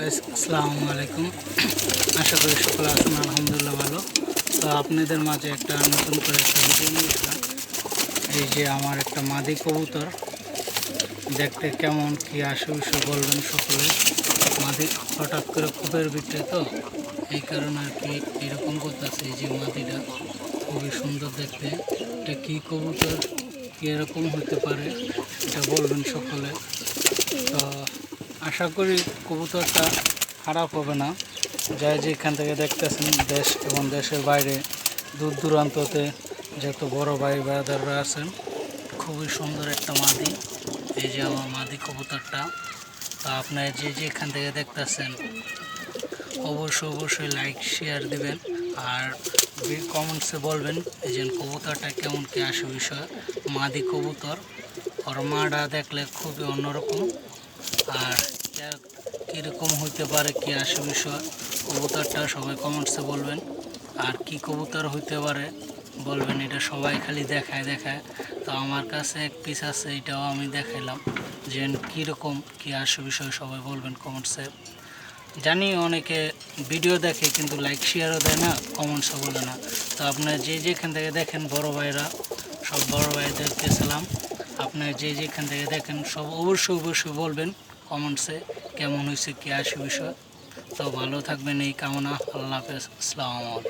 আসসালামু আলাইকুম। আশা করি সকলে আছেন আলহামদুলিল্লাহ ভালো। তো আপনাদের মাঝে একটা নতুন করে একটা ভিডিও নিয়ে আসলাম। এই যে আমার একটা মাদি কবুতর, দেখতে কেমন কি আসে বিষয় বলবেন সকলে। মাদি হঠাৎ করে খোপের ভিতরে তো এই কারণে আর কি এরকম করতেছে। এই যে মাদিটা খুবই সুন্দর দেখতে, এটা কী কবুতর, কী এরকম হতে পারে এটা বলবেন সকলে। তো আশা করি কবুতরটা খারাপ হবে না। যাই যেখান থেকে দেখতেছেন দেশ এবং দেশের বাইরে দূর দূরান্ততে যত বড় ভাই ব্রাদাররা আছেন, খুবই সুন্দর একটা মাদি। এই যে আমার মাদি কবুতরটা। তো আপনারা যে যেখান থেকে দেখতেছেন অবশ্যই লাইক শেয়ার দিবেন আর কমেন্টসে বলবেন এই যে কবুতরটা কেমন কি আসে বিষয়। মাদি কবুতর, ওর মাটা দেখলে খুবই অন্যরকম, আর কীরকম হইতে পারে কি আসে বিষয় কবুতরটা সবাই কমেন্টসে বলবেন। আর কি কবুতর হইতে পারে বলবেন, এটা সবাই খালি দেখায়। তো আমার কাছে এক পিস আছে, এটাও আমি দেখাইলাম যে কীরকম কি আসে বিষয় সবাই বলবেন কমেন্টসে। জানি অনেকে ভিডিও দেখে কিন্তু লাইক শেয়ারও দেয় না, কমেন্টসও বলে না। তো আপনারা যে যেখান থেকে দেখেন বড় ভাইরা, সব বড় ভাইদেরকে সালাম। আপনারা যে যেখান থেকে দেখেন সব অবশ্যই বলবেন কমেন্টসে কেমন হয়েছে কি আসে বিষয়। তো ভালো থাকবেন এই কামনা। আল্লাহ হাফেজ, আসসালামু আলাইকুম।